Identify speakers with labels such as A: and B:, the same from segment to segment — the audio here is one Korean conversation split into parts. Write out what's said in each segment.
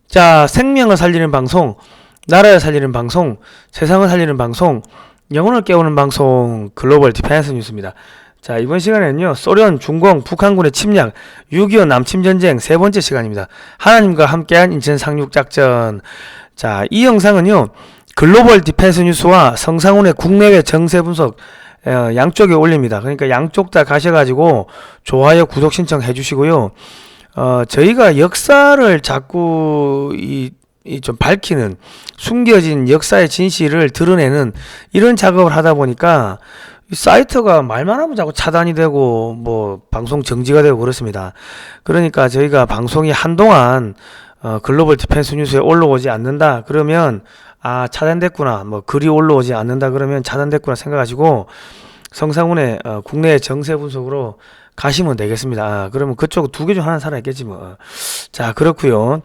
A: 자, 생명을 살리는 방송, 나라를 살리는 방송, 세상을 살리는 방송, 영혼을 깨우는 방송, 글로벌 디펜스 뉴스입니다. 자, 이번 시간에는요, 소련, 중공, 북한군의 침략, 6.25 남침전쟁 세 번째 시간입니다. 하나님과 함께한 인천 상륙작전. 자, 이 영상은요, 글로벌 디펜스 뉴스와 성상훈의 국내외 정세 분석, 양쪽에 올립니다. 그러니까 양쪽 다 가셔가지고, 좋아요, 구독 신청해 주시고요. 저희가 역사를 자꾸 좀 밝히는, 숨겨진 역사의 진실을 드러내는 이런 작업을 하다 보니까 이 사이트가 말만 하면 자꾸 차단이 되고 뭐 방송 정지가 되고 그렇습니다. 그러니까 저희가 방송이 한동안 글로벌 디펜스 뉴스에 올라오지 않는다 그러면 차단됐구나, 뭐 글이 올라오지 않는다 그러면 차단됐구나 생각하시고 성상훈의 국내 정세 분석으로 가시면 되겠습니다. 그러면 그쪽 두 개 중 하나 살아있겠지 뭐. 자, 그렇고요.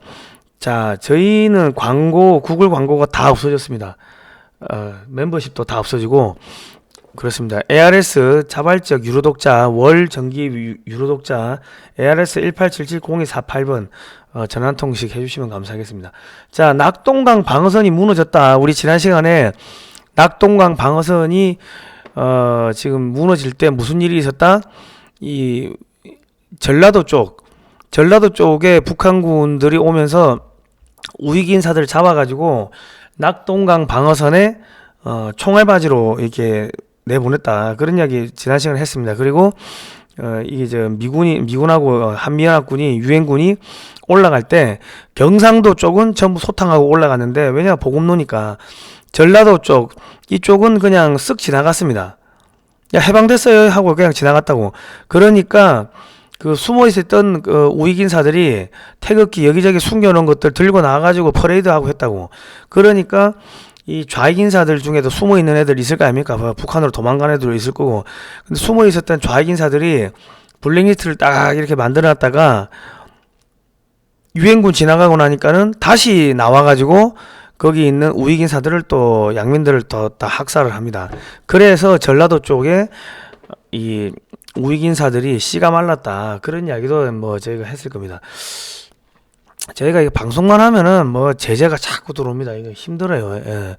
A: 자, 저희는 광고, 구글 광고가 다 없어졌습니다. 멤버십도 다 없어지고 그렇습니다. ARS 자발적 유료독자, 월 정기 유료독자 ARS 18770248번 전화통식 해주시면 감사하겠습니다. 자, 낙동강 방어선이 무너졌다. 우리 지난 시간에 낙동강 방어선이 지금 무너질 때 무슨 일이 있었다? 이 전라도 쪽에 북한군들이 오면서 우익 인사들을 잡아가지고 낙동강 방어선에 총알바지로 이렇게 내보냈다. 그런 이야기 지난 시간에 했습니다. 그리고 이게 미군하고 한미연합군이 유엔군이 올라갈 때 경상도 쪽은 전부 소탕하고 올라갔는데 왜냐 보급로니까 전라도 쪽 이쪽은 그냥 쓱 지나갔습니다. 야, 해방됐어요 하고 그냥 지나갔다고. 그러니까 그 숨어 있었던 우익 인사들이 태극기 여기저기 숨겨놓은 것들 들고 나와가지고 퍼레이드하고 했다고. 그러니까 이 좌익 인사들 중에도 숨어 있는 애들 있을 거 아닙니까? 북한으로 도망간 애들 있을 거고. 근데 숨어 있었던 좌익 인사들이 블랙리스트를 딱 이렇게 만들어놨다가 유엔군 지나가고 나니까는 다시 나와가지고 거기 있는 우익 인사들을 또 양민들을 다 학살을 합니다. 그래서 전라도 쪽에 이 우익 인사들이 씨가 말랐다. 그런 이야기도 뭐 저희가 했을 겁니다. 저희가 이거 방송만 하면은 뭐 제재가 자꾸 들어옵니다. 이거 힘들어요. 예.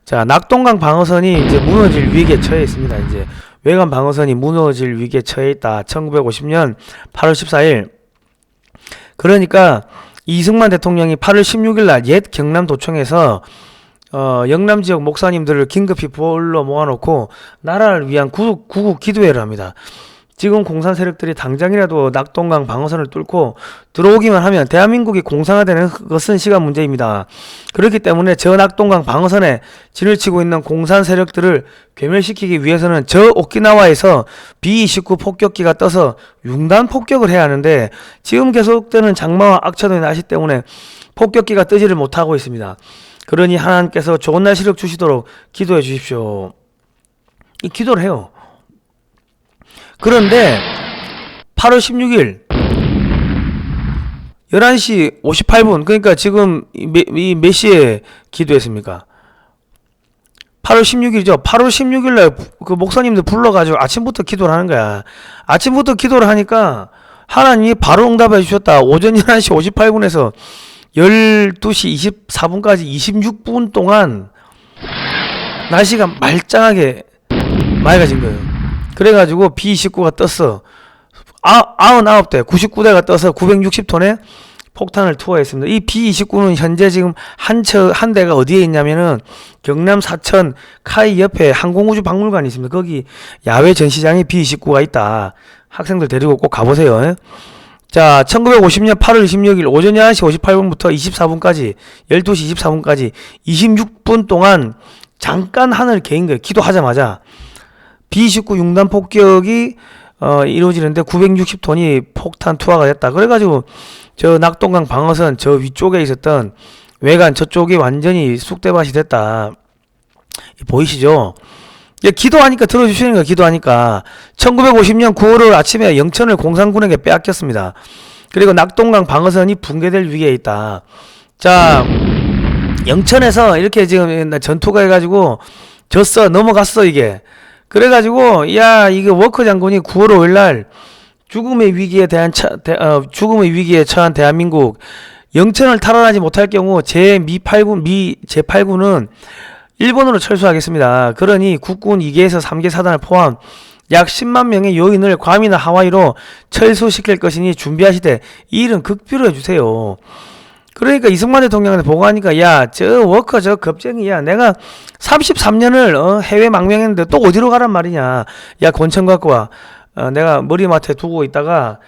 A: 자, 낙동강 방어선이 이제 무너질 위기에 처해 있습니다. 이제 외관 방어선이 무너질 위기에 처해 있다. 1950년 8월 14일. 그러니까 이승만 대통령이 8월 16일 날 옛 경남도청에서 영남 지역 목사님들을 긴급히 불러 모아놓고 나라를 위한 구국 기도회를 합니다. 지금 공산 세력들이 당장이라도 낙동강 방어선을 뚫고 들어오기만 하면 대한민국이 공산화되는 것은 시간 문제입니다. 그렇기 때문에 저 낙동강 방어선에 진을 치고 있는 공산 세력들을 괴멸시키기 위해서는 저 오키나와에서 B-29 폭격기가 떠서 융단 폭격을 해야 하는데 지금 계속되는 장마와 악천후의 날씨 때문에 폭격기가 뜨지를 못하고 있습니다. 그러니 하나님께서 좋은 날씨를 주시도록 기도해 주십시오. 이 기도를 해요. 그런데 8월 16일 11시 58분 그러니까 지금 몇 시에 기도했습니까? 8월 16일이죠. 8월 16일 날 그 목사님들 불러가지고 아침부터 기도를 하는 거야. 아침부터 기도를 하니까 하나님이 바로 응답해 주셨다. 오전 11시 58분에서 12시 24분까지 26분 동안 날씨가 말짱하게 맑아진 거예요. 그래가지고 B-29가 떴어. 99대, 99대가 떠서 960톤의 폭탄을 투하했습니다. 이 B-29는 현재 지금 한 대가 어디에 있냐면은 경남 사천 카이 옆에 항공우주 박물관이 있습니다. 거기 야외 전시장에 B-29가 있다. 학생들 데리고 꼭 가보세요. 자, 1950년 8월 26일 오전 11시 58분부터 24분까지 12시 24분까지 26분 동안 잠깐 하늘 개인 거예요. 기도하자마자 B-29 융단 폭격이 이루어지는데 960톤이 폭탄 투하가 됐다. 그래가지고 저 낙동강 방어선 저 위쪽에 있었던 외관 저쪽이 완전히 쑥대밭이 됐다. 보이시죠? 기도하니까 들어주시는 거야. 기도하니까 1950년 9월 아침에 영천을 공산군에게 빼앗겼습니다. 그리고 낙동강 방어선이 붕괴될 위기에 있다. 자, 영천에서 이렇게 지금 전투가 해가지고 졌어. 넘어갔어 이게. 그래가지고 야 이게 워커 장군이 9월 5일날 죽음의 위기에 처한 대한민국 영천을 탈환하지 못할 경우 제8구는 일본으로 철수하겠습니다. 그러니 국군 2개에서 3개 사단을 포함 약 10만 명의 요인을 괌이나 하와이로 철수시킬 것이니 준비하시되 이 일은 극비로 해주세요. 그러니까 이승만 대통령한테 보고하니까 야 저 워커 저 겁쟁이야 내가 33년을 해외 망명했는데 또 어디로 가란 말이냐. 야 권총 갖고 와. 내가 머리맡에 두고 있다가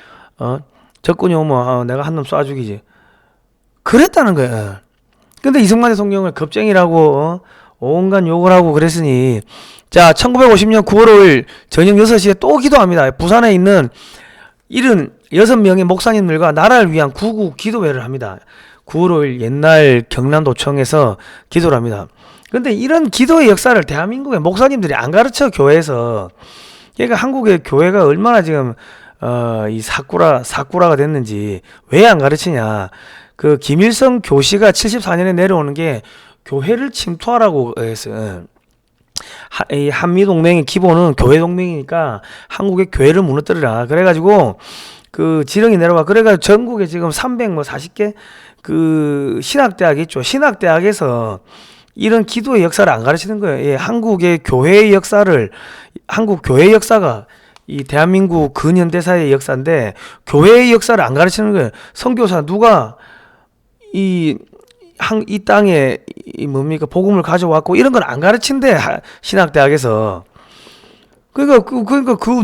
A: 적군이 오면 내가 한 놈 쏴 죽이지. 그랬다는 거야. 근데 이승만 대통령을 겁쟁이라고 온갖 욕을 하고 그랬으니 자 1950년 9월 5일 저녁 6시에 또 기도합니다. 부산에 있는 76명의 목사님들과 나라를 위한 구구 기도회를 합니다. 9월 5일 옛날 경남도청에서 기도를 합니다. 근데 이런 기도의 역사를 대한민국의 목사님들이 안 가르쳐 교회에서. 그러니까 한국의 교회가 얼마나 지금 이 사쿠라가 됐는지 왜 안 가르치냐. 그 김일성 교시가 74년에 내려오는 게 교회를 침투하라고 했어요. 이 한미동맹의 기본은 교회동맹이니까 한국의 교회를 무너뜨리라. 그래가지고 그 지령이 내려와. 그래가지고 전국에 지금 340개 그 신학대학이 있죠. 신학대학에서 이런 기도의 역사를 안 가르치는 거예요. 예, 한국의 교회의 역사를, 한국 교회의 역사가 이 대한민국 근현대사의 역사인데 교회의 역사를 안 가르치는 거예요. 선교사 누가 이 땅에 뭡니까 복음을 가져왔고 이런 건 안 가르친대 신학대학에서. 그러니까 그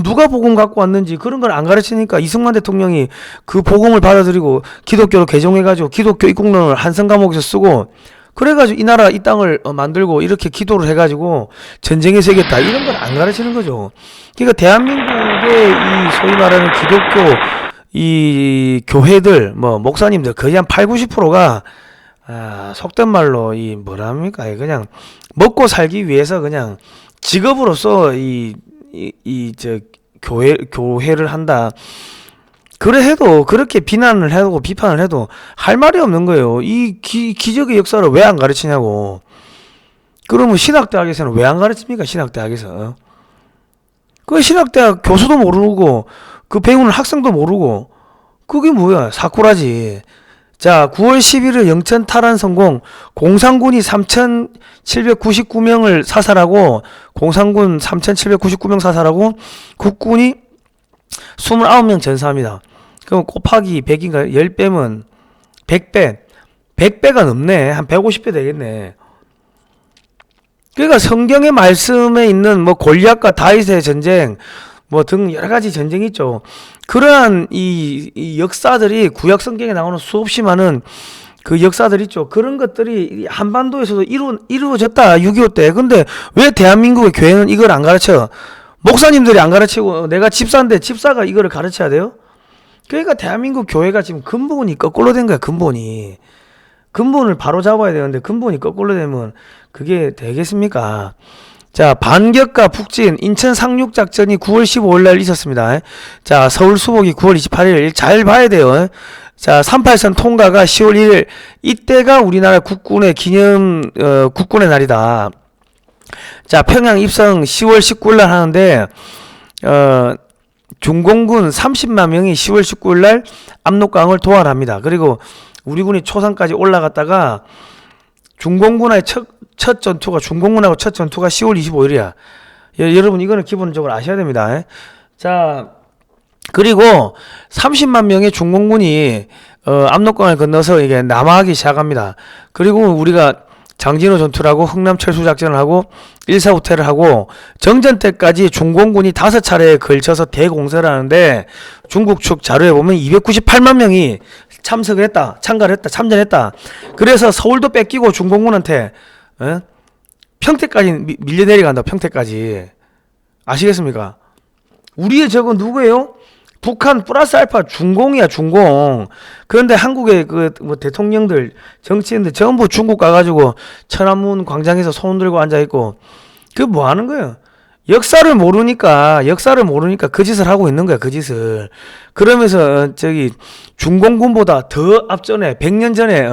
A: 누가 복음 갖고 왔는지 그런 걸 안 가르치니까 이승만 대통령이 그 복음을 받아들이고 기독교로 개종해가지고 기독교 입국론을 한성 과목에서 쓰고 그래가지고 이 나라 이 땅을 만들고 이렇게 기도를 해가지고 전쟁에서 이겼다 이런 걸 안 가르치는 거죠. 그러니까 대한민국의 이 소위 말하는 기독교 이 교회들 뭐 목사님들 거의 한 80~90%가 속된 말로 이 뭐랍니까 그냥 먹고 살기 위해서 그냥 직업으로서 저 교회를 한다. 그래 해도 그렇게 비난을 해도 비판을 해도 할 말이 없는 거예요. 이 기적의 역사를 왜 안 가르치냐고. 그러면 신학대학에서는 왜 안 가르칩니까? 신학대학에서 그 신학대학 교수도 모르고 그 배우는 학생도 모르고 그게 뭐야 사쿠라지. 자 9월 11일 영천 탈환 성공. 공산군이 3,799명을 사살하고 공산군 3,799명 사살하고 국군이 29명 전사합니다. 그럼 곱하기 100인가 10배면 100배 100배가 넘네. 한 150배 되겠네. 그러니까 성경의 말씀에 있는 뭐 골리앗과 다윗의 전쟁 뭐 등 여러 가지 전쟁이 있죠. 그러한 이 역사들이 구약 성경에 나오는 수없이 많은 그 역사들 있죠. 그런 것들이 한반도에서도 이루어졌다. 6.25 때. 근데 왜 대한민국의 교회는 이걸 안 가르쳐? 목사님들이 안 가르치고 내가 집사인데 집사가 이거를 가르쳐야 돼요? 그러니까 대한민국 교회가 지금 근본이 거꾸로 된 거야. 근본을 바로 잡아야 되는데 근본이 거꾸로 되면 그게 되겠습니까? 자 반격과 북진 인천 상륙작전이 9월 15일 날 있었습니다. 자 서울 수복이 9월 28일 잘 봐야 돼요. 자 38선 통과가 10월 1일 이때가 우리나라 국군의 국군의 날이다. 자 평양 입성 10월 19일 날 하는데 중공군 30만 명이 10월 19일 날 압록강을 도활합니다. 그리고 우리 군이 초산까지 올라갔다가 중공군하고 첫 전투가 10월 25일이야. 여러분 이거는 기본적으로 아셔야 됩니다. 자 그리고 30만 명의 중공군이 압록강을 건너서 이게 남하하기 시작합니다. 그리고 우리가 장진호 전투를 하고 흥남 철수 작전을 하고 일사후퇴를 하고 정전 때까지 중공군이 5차례에 걸쳐서 대공세를 하는데 중국 측 자료에 보면 298만 명이 참가를 했다. 참전했다. 그래서 서울도 뺏기고 중공군한테 평택까지 밀려 내려간다. 평택까지. 아시겠습니까? 우리의 적은 누구예요? 북한 플러스 알파 중공이야. 중공. 그런데 한국의 뭐 대통령들 정치인들 전부 중국 가가지고 천안문 광장에서 손 들고 앉아있고 그 뭐 하는 거예요? 역사를 모르니까 그 짓을 하고 있는 거야. 그 짓을. 그러면서 저기 중공군보다 더 앞전에 100년 전에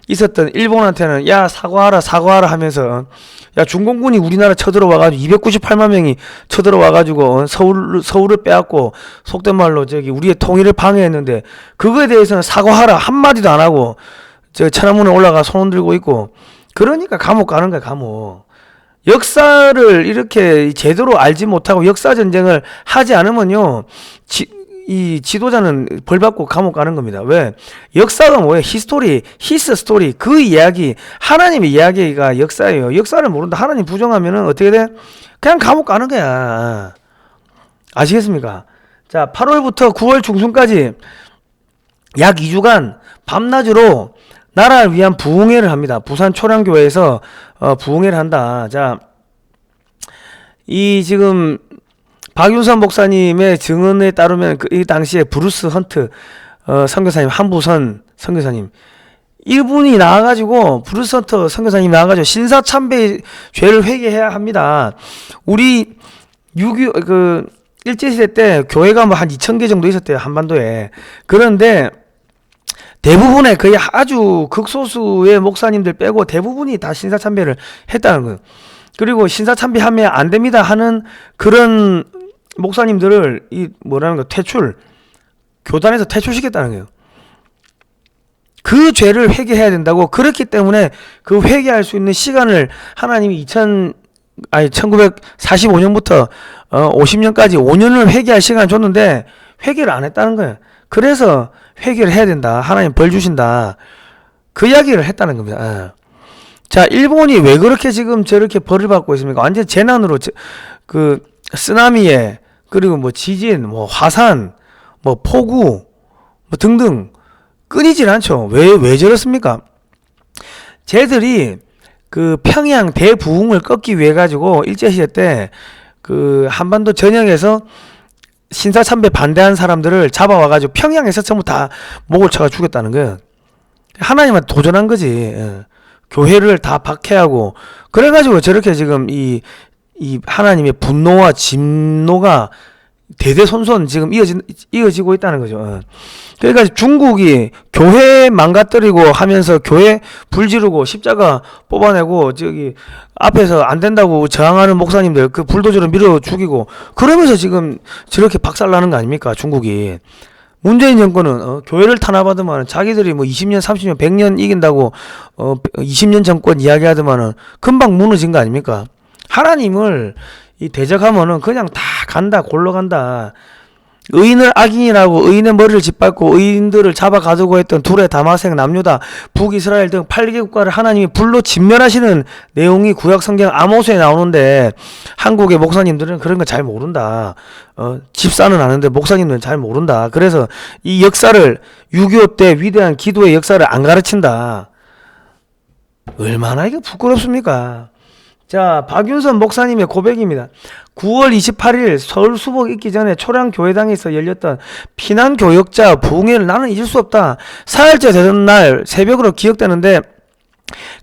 A: 있었던 일본한테는 야 사과하라 하면서 야, 중공군이 우리나라 쳐들어와가지고 298만 명이 쳐들어와가지고 서울을 빼앗고 속된 말로 저기 우리의 통일을 방해했는데 그거에 대해서는 사과하라 한마디도 안 하고 저 천안문에 올라가 손 들고 있고 그러니까 감옥 가는 거야 감옥. 역사를 이렇게 제대로 알지 못하고 역사 전쟁을 하지 않으면요 이 지도자는 벌 받고 감옥 가는 겁니다. 왜? 역사가 뭐예요? 히스토리, 히스 스토리. 그 이야기, 하나님의 이야기가 역사예요. 역사를 모른다. 하나님 부정하면은 어떻게 돼? 그냥 감옥 가는 거야. 아시겠습니까? 자, 8월부터 9월 중순까지 약 2주간 밤낮으로 나라를 위한 부흥회를 합니다. 부산 초량교회에서 부흥회를 한다. 자, 이 지금 박윤선 목사님의 증언에 따르면 이 당시에 브루스 헌트 선교사님, 한부선 선교사님 이분이 나와가지고 브루스 헌트 선교사님 나와가지고 신사참배 죄를 회개해야 합니다. 우리 6.25 그 일제시대 때 교회가 뭐 한 2,000개 정도 있었대요 한반도에. 그런데 대부분의 거의 아주 극소수의 목사님들 빼고 대부분이 다 신사참배를 했다는 거예요. 그리고 신사참배하면 안 됩니다 하는 그런 목사님들을 이 뭐라는 거 퇴출 교단에서 퇴출시켰다는 거예요. 그 죄를 회개해야 된다고. 그렇기 때문에 그 회개할 수 있는 시간을 하나님이 1945년부터 50년까지 5년을 회개할 시간을 줬는데 회개를 안 했다는 거예요. 그래서 회개를 해야 된다. 하나님 벌 주신다. 그 이야기를 했다는 겁니다. 자, 일본이 왜 그렇게 지금 저렇게 벌을 받고 있습니까? 완전 재난으로 그 쓰나미에 그리고 뭐 지진, 뭐 화산, 뭐 폭우, 뭐 등등 끊이질 않죠. 왜 저렇습니까? 쟤들이 그 평양 대부흥을 꺾기 위해 가지고 일제시대 때 그 한반도 전역에서 신사참배 반대한 사람들을 잡아와 가지고 평양에서 전부 다 목을 쳐가 죽였다는 거예요. 하나님한테 도전한 거지. 교회를 다 박해하고 그래가지고 저렇게 지금 이 하나님의 분노와 진노가 대대손손 지금 이어지고 있다는 거죠. 그러니까 중국이 교회 망가뜨리고 하면서 교회 불지르고 십자가 뽑아내고 저기 앞에서 안 된다고 저항하는 목사님들 그 불도저로 밀어 죽이고 그러면서 지금 저렇게 박살나는 거 아닙니까? 중국이. 문재인 정권은 교회를 탄압하더만 자기들이 뭐 20년, 30년, 100년 이긴다고 20년 정권 이야기하더만은 금방 무너진 거 아닙니까? 하나님을 이 대적하면은 그냥 다 간다, 골로 간다. 의인을 악인이라고 의인의 머리를 짓밟고 의인들을 잡아 가두고 했던 둘의 다마색 남유다 북이스라엘 등 8개 국가를 하나님이 불로 진멸하시는 내용이 구약 성경 아모스에 나오는데 한국의 목사님들은 그런 거 잘 모른다. 집사는 아는데 목사님들은 잘 모른다. 그래서 이 역사를 6.25 때 위대한 기도의 역사를 안 가르친다. 얼마나 이게 부끄럽습니까? 자, 박윤선 목사님의 고백입니다. 9월 28일 서울 수복 있기 전에 초량교회당에서 열렸던 피난교역자 부흥회를 나는 잊을 수 없다. 사흘째 되던 날 새벽으로 기억되는데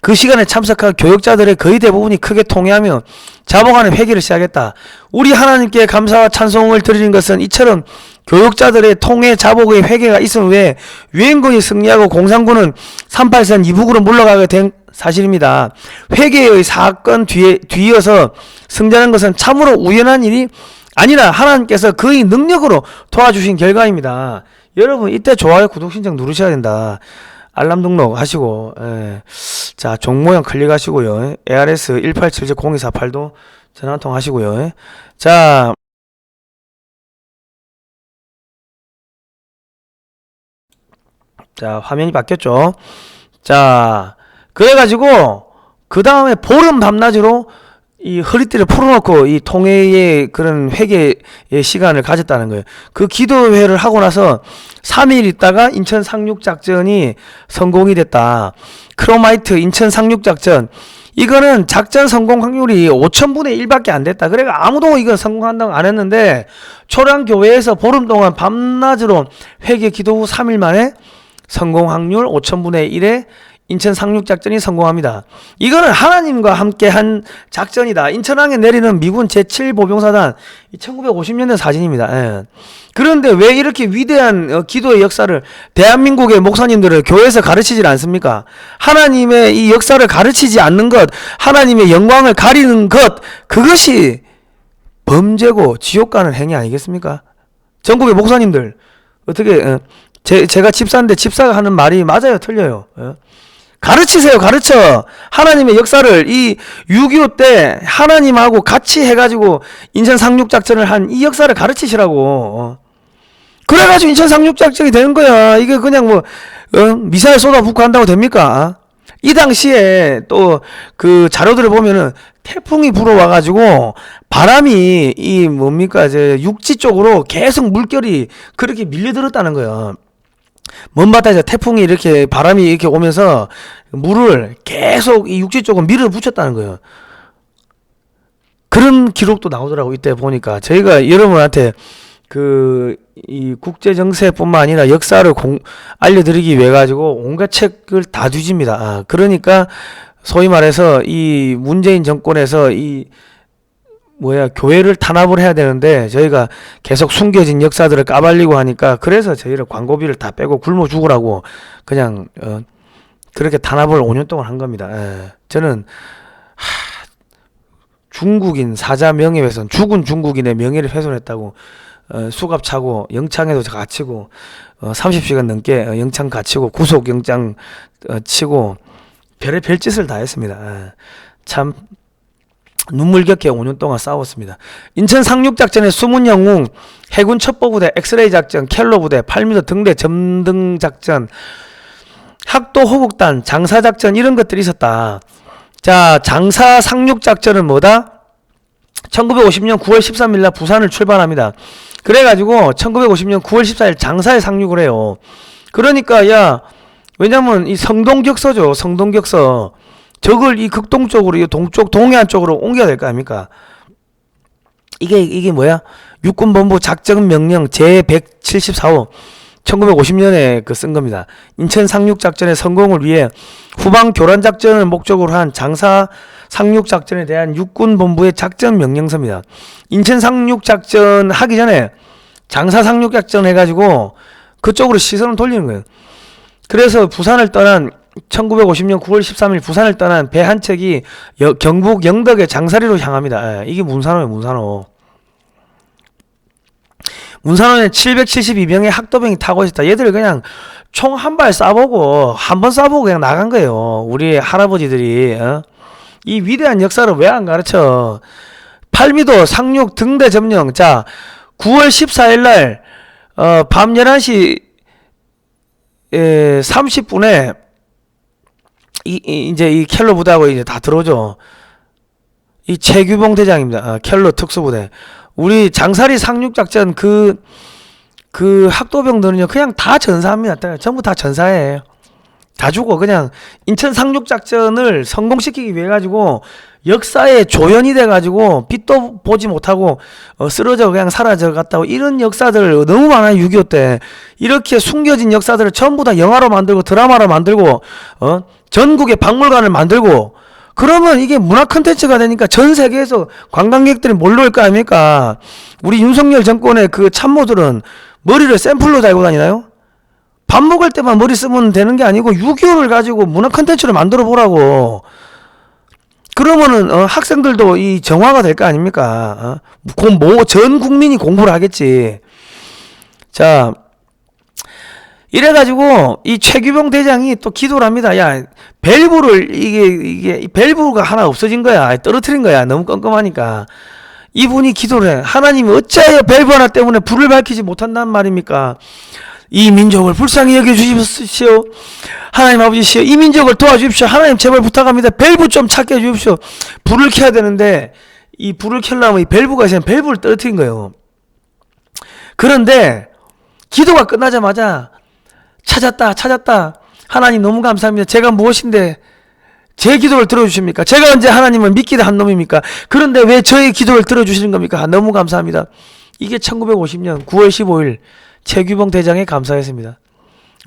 A: 그 시간에 참석한 교역자들의 거의 대부분이 크게 통회하며 자복하는 회개를 시작했다. 우리 하나님께 감사와 찬송을 드리는 것은 이처럼 교역자들의 통회 자복의 회개가 있은 후에 유엔군이 승리하고 공산군은 38선 이북으로 물러가게 된 사실입니다. 회개의 사건 뒤이어서 승자는 것은 참으로 우연한 일이 아니라 하나님께서 그의 능력으로 도와주신 결과입니다. 여러분 이때 좋아요 구독 신청 누르셔야 된다. 알람 등록 하시고 자 종모형 클릭하시고요. ARS 1877-0248도 전화 한통 하시고요. 자 화면이 바뀌었죠. 자 그래가지고 그 다음에 보름 밤낮으로 이 허리띠를 풀어놓고 이 통회의 그런 회개의 시간을 가졌다는 거예요. 그 기도회를 하고 나서 3일 있다가 인천 상륙작전이 성공이 됐다. 크로마이트 인천 상륙작전 이거는 작전 성공 확률이 5000분의 1밖에 안 됐다. 그러니까 아무도 이거 성공한다고 안 했는데 초량교회에서 보름 동안 밤낮으로 회개 기도 후 3일 만에 성공 확률 5000분의 1에 인천 상륙작전이 성공합니다. 이거는 하나님과 함께한 작전이다. 인천항에 내리는 미군 제7보병사단 1950년대 사진입니다. 예. 그런데 왜 이렇게 위대한 기도의 역사를 대한민국의 목사님들을 교회에서 가르치질 않습니까? 하나님의 이 역사를 가르치지 않는 것, 하나님의 영광을 가리는 것, 그것이 범죄고 지옥 가는 행위 아니겠습니까? 전국의 목사님들 어떻게 제가 집사인데 집사가 하는 말이 맞아요, 틀려요? 가르치세요, 가르쳐. 하나님의 역사를 이 6.25 때 하나님하고 같이 해가지고 인천 상륙작전을 한 이 역사를 가르치시라고. 그래가지고 인천 상륙작전이 되는 거야. 이게 그냥 뭐 미사일 쏟아붓고 한다고 됩니까? 이 당시에 또 그 자료들을 보면은 태풍이 불어와가지고 바람이 이 뭡니까 이제 육지 쪽으로 계속 물결이 그렇게 밀려들었다는 거예요. 먼 바다에서 태풍이 이렇게 바람이 이렇게 오면서 물을 계속 이 육지 쪽으로 밀어붙였다는 거예요. 그런 기록도 나오더라고. 이때 보니까 저희가 여러분한테 이 국제 정세뿐만 아니라 역사를 알려드리기 위해 가지고 온갖 책을 다 뒤집니다. 그러니까 소위 말해서 이 문재인 정권에서 교회를 탄압을 해야 되는데 저희가 계속 숨겨진 역사들을 까발리고 하니까 그래서 저희를 광고비를 다 빼고 굶어 죽으라고 그냥 그렇게 탄압을 5년 동안 한 겁니다. 저는 중국인 사자 명예훼손, 죽은 중국인의 명예를 훼손했다고 수갑 차고 영창에도 갇히고 30시간 넘게 영창 갇히고 구속영장 치고 별의 짓을 다 했습니다. 참 눈물겹게 5년 동안 싸웠습니다. 인천 상륙작전의 숨은 영웅, 해군 첩보부대, 엑스레이 작전, 켈로 부대, 8m 등대 점등 작전, 학도 호국단, 장사작전 이런 것들이 있었다. 자, 장사 상륙작전은 뭐다? 1950년 9월 13일 날 부산을 출발합니다. 그래가지고 1950년 9월 14일 장사에 상륙을 해요. 그러니까 왜냐면 이 성동격서죠. 성동격서. 적을 이 극동 쪽으로, 이 동쪽, 동해안 쪽으로 옮겨야 될 거 아닙니까? 이게 뭐야? 육군본부 작전명령 제174호 1950년에 쓴 겁니다. 인천 상륙작전의 성공을 위해 후방 교란작전을 목적으로 한 장사 상륙작전에 대한 육군본부의 작전명령서입니다. 인천 상륙작전 하기 전에 장사 상륙작전 해가지고 그쪽으로 시선을 돌리는 거예요. 그래서 부산을 떠난 1950년 9월 13일 부산을 떠난 배 한 척이 경북 영덕의 장사리로 향합니다. 이게 문산호예요, 문산호. 문산호에 772명의 학도병이 타고 있었다. 얘들 그냥 총 한 발 쏴보고 한 번 쏴보고 그냥 나간 거예요. 우리 할아버지들이. 이 위대한 역사를 왜 안 가르쳐? 8미도 상륙 등대 점령. 자, 9월 14일 날 밤 11시 30분에 이제 이 켈로 부대하고 이제 다 들어오죠. 이 최규봉 대장입니다. 켈로 특수부대. 우리 장사리 상륙작전 그 학도병들은요 그냥 다 전사합니다. 전부 다 전사해. 다 죽어. 그냥 인천 상륙작전을 성공시키기 위해 가지고 역사에 조연이 돼 가지고 빛도 보지 못하고 쓰러져 그냥 사라져 갔다고. 이런 역사들 너무 많아요. 6.25 때 이렇게 숨겨진 역사들을 전부 다 영화로 만들고 드라마로 만들고 전국에 박물관을 만들고 그러면 이게 문화 콘텐츠가 되니까 전 세계에서 관광객들이 몰려올 거 아닙니까? 우리 윤석열 정권의 그 참모들은 머리를 샘플로 달고 다니나요? 밥 먹을 때만 머리 쓰면 되는 게 아니고 6.25를 가지고 문화 콘텐츠를 만들어 보라고. 그러면은 학생들도 이 정화가 될 거 아닙니까? 전 국민이 공부를 하겠지. 자, 이래가지고 이 최규봉 대장이 또 기도를 합니다. 야, 밸브를 이게 밸브가 하나 없어진 거야. 떨어뜨린 거야. 너무 껌껌하니까. 이분이 기도를 해. 하나님이 어찌하여 밸브 하나 때문에 불을 밝히지 못한단 말입니까? 이 민족을 불쌍히 여겨주십시오. 하나님 아버지시여, 이 민족을 도와주십시오. 하나님 제발 부탁합니다. 밸브 좀 찾게 해주십시오. 불을 켜야 되는데 이 불을 켜려면 이 밸브가 있으면 밸브를 떨어뜨린 거예요. 그런데 기도가 끝나자마자 찾았다. 하나님 너무 감사합니다. 제가 무엇인데 제 기도를 들어주십니까? 제가 언제 하나님을 믿기다 한 놈입니까? 그런데 왜 저의 기도를 들어주시는 겁니까? 너무 감사합니다. 이게 1950년 9월 15일 최규봉 대장의 감사였습니다.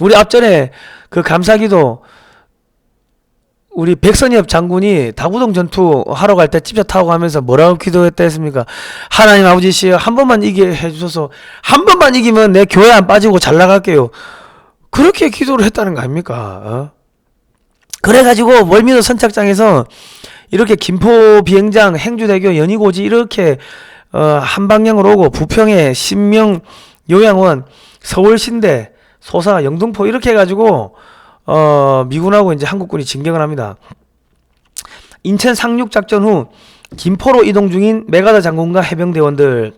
A: 우리 앞전에 그 감사기도 우리 백선엽 장군이 다구동 전투 하러 갈 때 찝자 타고 가면서 뭐라고 기도했다 했습니까? 하나님 아버지시여, 한 번만 이기게 해주셔서, 한 번만 이기면 내 교회 안 빠지고 잘 나갈게요. 그렇게 기도를 했다는 거 아닙니까? 그래가지고 월미도 선착장에서 이렇게 김포 비행장, 행주대교, 연희고지 이렇게 한 방향으로 오고, 부평에 신명, 요양원, 서울신대, 소사, 영등포 이렇게 해가지고 미군하고 이제 한국군이 진격을 합니다. 인천 상륙 작전 후 김포로 이동 중인 메가더 장군과 해병대원들.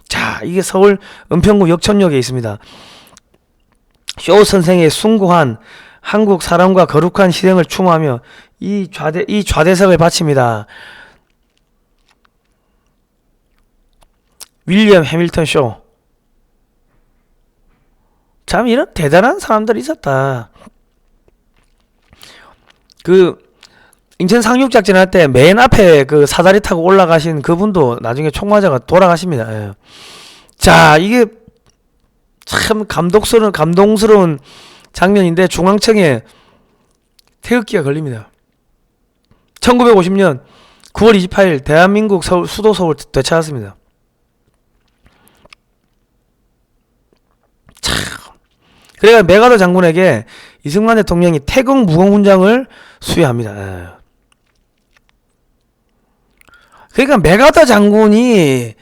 A: 자, 이게 서울 은평구 역천역에 있습니다. 쇼 선생의 숭고한 한국 사람과 거룩한 실행을 추모하며 이 좌대석을 바칩니다. 윌리엄 해밀턴 쇼. 참 이런 대단한 사람들이 있었다. 그 인천 상륙작전 할 때 맨 앞에 그 사다리 타고 올라가신 그분도 나중에 총 맞아가 돌아가십니다. 예. 자, 이게 참 감동스러운 장면인데, 중앙청에 태극기가 걸립니다. 1950년 9월 28일 대한민국 수도 서울 되찾았습니다. 참. 그래가 메가더 장군에게 이승만 대통령이 태극 무공훈장을 수여합니다. 그러니까 메가더 장군이,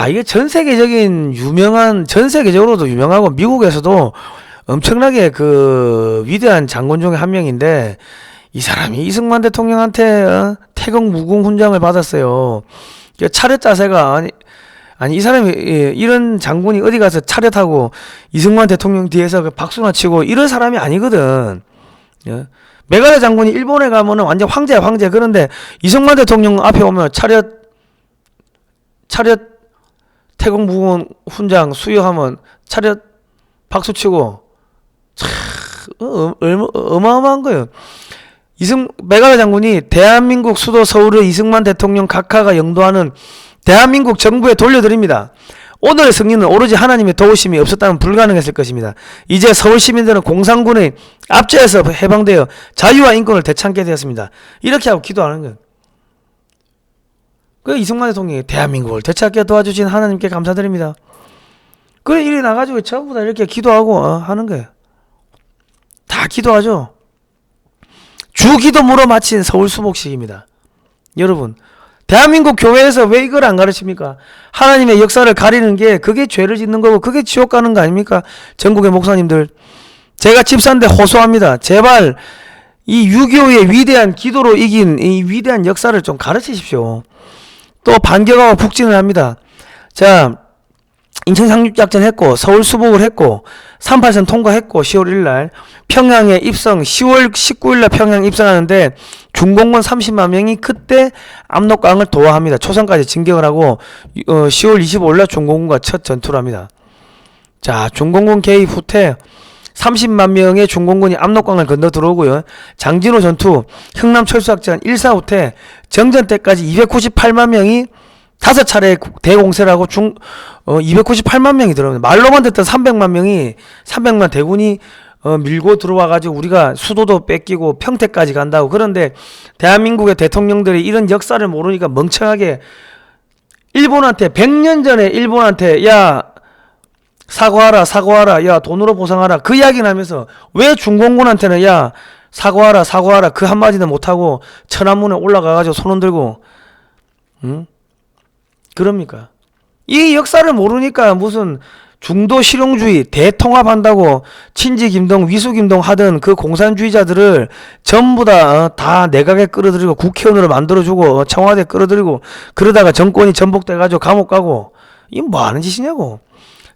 A: 이게 전 세계적으로도 유명하고 미국에서도 엄청나게 그 위대한 장군 중에 한 명인데, 이 사람이 이승만 대통령한테 태극 무공훈장을 받았어요. 차렷 자세가 아니 이 사람이, 이런 장군이 어디 가서 차렷하고 이승만 대통령 뒤에서 박수나 치고 이런 사람이 아니거든. 예? 메가더 장군이 일본에 가면은 완전 황제야, 황제. 그런데 이승만 대통령 앞에 오면 차렷 태극 무공훈장 수여하면 차렷 박수 치고, 참 어마어마한 거예요. 메가더 장군이 대한민국 수도 서울의 이승만 대통령 각하가 영도하는 대한민국 정부에 돌려드립니다. 오늘의 승리는 오로지 하나님의 도우심이 없었다면 불가능했을 것입니다. 이제 서울 시민들은 공산군의 압제에서 해방되어 자유와 인권을 되찾게 되었습니다. 이렇게 하고 기도하는 거예요. 그 이승만 대통령이 대한민국을 되찾게 도와주신 하나님께 감사드립니다. 그래, 이리 나가지고 전부 다 이렇게 기도하고 하는 거예요. 다 기도하죠. 주기도 물어 마친 서울 수목식입니다. 여러분, 대한민국 교회에서 왜 이걸 안 가르칩니까? 하나님의 역사를 가리는 게 그게 죄를 짓는 거고 그게 지옥 가는 거 아닙니까? 전국의 목사님들, 제가 집사인데 호소합니다. 제발 이 6.25의 위대한 기도로 이긴 이 위대한 역사를 좀 가르치십시오. 또 반격하고 북진을 합니다. 자, 인천 상륙작전 했고, 서울 수복을 했고, 38선 통과했고, 10월 1일날 평양에 입성, 10월 19일날 평양 입성하는데 중공군 30만 명이 그때 압록강을 도하합니다. 초선까지 진격을 하고 10월 25일날 중공군과 첫 전투를 합니다. 자, 중공군 개입 후퇴 30만 명의 중공군이 압록강을 건너 들어오고요. 장진호 전투, 흥남철수작전 1사 후퇴 정전 때까지 298만 명이 5차례 대공세를 하고 298만 명이 들어옵니다. 말로만 듣던 300만 대군이 밀고 들어와가지고 우리가 수도도 뺏기고 평택까지 간다고. 그런데 대한민국의 대통령들이 이런 역사를 모르니까 멍청하게 일본한테 100년 전에 일본한테 야 사과하라 야 돈으로 보상하라 그 이야기를 하면서 왜 중공군한테는 야 사과하라 그 한마디도 못하고 천안문에 올라가가지고 손 흔들고 그럽니까? 이 역사를 모르니까 무슨 중도 실용주의 대통합한다고 친지 김동 위수 김동 하던 그 공산주의자들을 전부 다 내각에 끌어들이고 국회의원으로 만들어주고 청와대 끌어들이고 그러다가 정권이 전복돼가지고 감옥 가고 이 뭐하는 짓이냐고.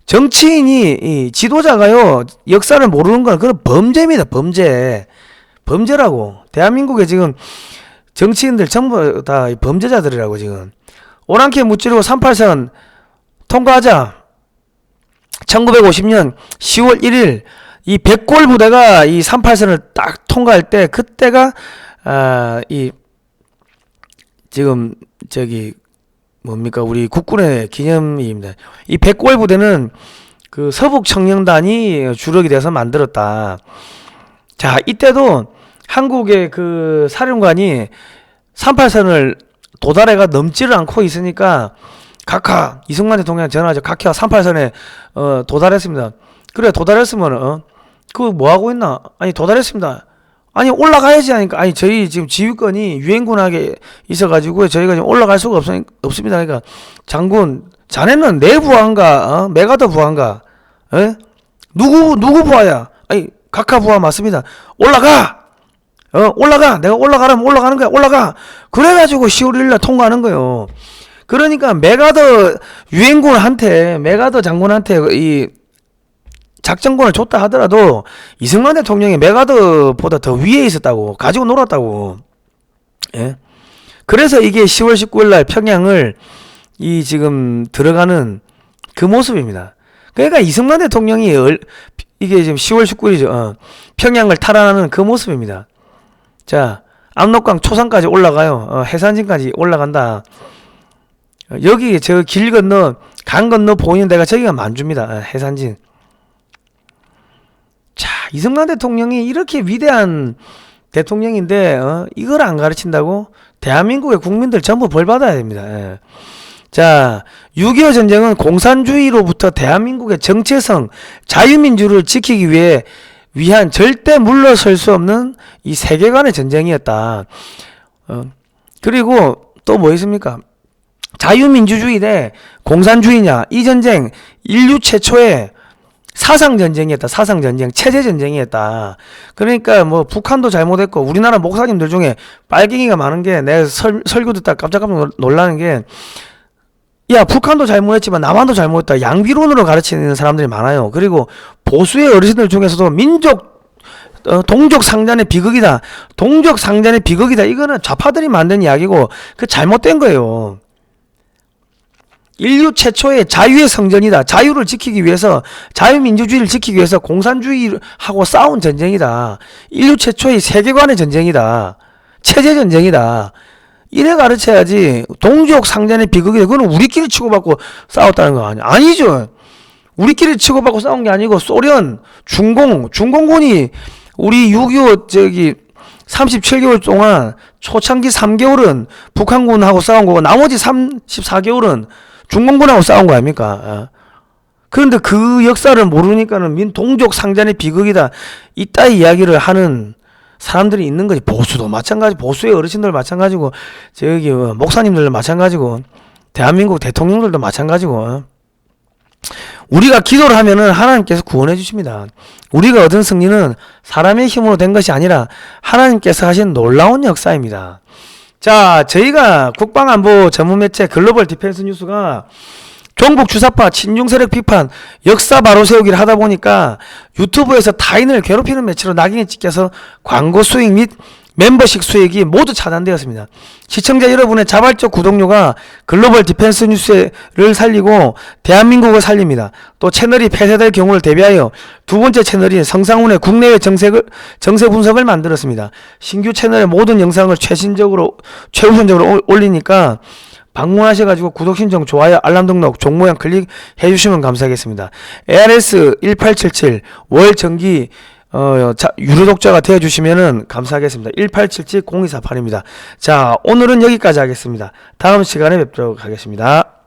A: 정치인이 이 지도자가요 역사를 모르는 건 그건 범죄입니다. 범죄라고. 대한민국에 지금 정치인들 전부 다 범죄자들이라고. 지금 오랑캐 무찌르고 38선 통과하자. 1950년 10월 1일 이 백골 부대가 이 38선을 딱 통과할 때 그때가 이 지금 저기 뭡니까 우리 국군의 기념일입니다. 이 백골 부대는 그 서북 청년단이 주력이 돼서 만들었다. 자, 이때도 한국의 그 사령관이 38선을 도달해가 넘지를 않고 있으니까 각하 이승만 대통령 전화하죠. 각하 38선에 도달했습니다. 그래 도달했으면 그거 뭐 하고 있나? 아니 도달했습니다. 아니 올라가야지 하니까 아니 저희 지금 지휘권이 유엔군에게 있어가지고 저희가 지금 올라갈 수가 없습니다. 그러니까 장군 자네는 내 부하인가? 메가더 부하인가? 에? 누구 부하야? 아니 각하 부하 맞습니다. 올라가! 올라가! 내가 올라가라면 올라가는 거야. 올라가! 그래가지고 10월 1일날 통과하는 거예요. 그러니까 메가더 유엔군한테 메가더 장군한테 이 작전권을 줬다 하더라도 이승만 대통령이 메가더보다 더 위에 있었다고 가지고 놀았다고. 예? 그래서 이게 10월 19일날 평양을 이 지금 들어가는 그 모습입니다. 그러니까 이승만 대통령이 이게 지금 10월 19일이죠. 평양을 탈환하는 그 모습입니다. 자, 압록강 초산까지 올라가요. 해산진까지 올라간다. 여기 저 길 건너 강 건너 보이는 데가 저기가 만주입니다. 해산진. 자, 이승만 대통령이 이렇게 위대한 대통령인데 이걸 안 가르친다고? 대한민국의 국민들 전부 벌 받아야 됩니다. 예. 자, 6.25 전쟁은 공산주의로부터 대한민국의 정체성, 자유민주를 지키기 위한 절대 물러설 수 없는 이 세계관의 전쟁이었다. 그리고 또 뭐 있습니까? 자유민주주의 대 공산주의냐? 이 전쟁 인류 최초의 사상전쟁이었다. 사상전쟁, 체제전쟁이었다. 그러니까 뭐 북한도 잘못했고 우리나라 목사님들 중에 빨갱이가 많은 게 내가 설교 듣다 깜짝 놀라는 게 야 북한도 잘못했지만 남한도 잘못했다. 양비론으로 가르치는 사람들이 많아요. 그리고 보수의 어르신들 중에서도 동족 상잔의 비극이다. 동족 상잔의 비극이다. 이거는 좌파들이 만든 이야기고 그 잘못된 거예요. 인류 최초의 자유의 성전이다. 자유를 지키기 위해서 자유민주주의를 지키기 위해서 공산주의하고 싸운 전쟁이다. 인류 최초의 세계관의 전쟁이다. 체제 전쟁이다. 이래 가르쳐야지. 동족 상잔의 비극이다. 그거는 우리끼리 치고받고 싸웠다는 거 아니야. 아니죠. 우리끼리 치고받고 싸운 게 아니고 소련, 중공군이 우리 6.25 37개월 동안 초창기 3개월은 북한군하고 싸운 거고 나머지 34개월은 중공군하고 싸운 거 아닙니까? 그런데 그 역사를 모르니까는 동족 상잔의 비극이다. 이따위 이야기를 하는 사람들이 있는 거지. 보수도 마찬가지, 보수의 어르신들 마찬가지고, 저기 목사님들도 마찬가지고, 대한민국 대통령들도 마찬가지고. 우리가 기도를 하면은 하나님께서 구원해 주십니다. 우리가 얻은 승리는 사람의 힘으로 된 것이 아니라 하나님께서 하신 놀라운 역사입니다. 자, 저희가 국방안보 전문 매체 글로벌 디펜스 뉴스가 종북 주사파 친중 세력 비판 역사 바로 세우기를 하다 보니까 유튜브에서 타인을 괴롭히는 매체로 낙인이 찍혀서 광고 수익 및 멤버십 수익이 모두 차단되었습니다. 시청자 여러분의 자발적 구독료가 글로벌 디펜스 뉴스를 살리고 대한민국을 살립니다. 또 채널이 폐쇄될 경우를 대비하여 두 번째 채널인 성상훈의 국내외 정세 분석을 만들었습니다. 신규 채널의 모든 영상을 최우선적으로 올리니까 방문하셔가지고 구독 신청, 좋아요, 알람 등록, 종모양 클릭해 주시면 감사하겠습니다. ARS 1877 월 정기 유료 독자가 되어주시면은 감사하겠습니다. 1877-0248입니다. 자, 오늘은 여기까지 하겠습니다. 다음 시간에 뵙도록 하겠습니다.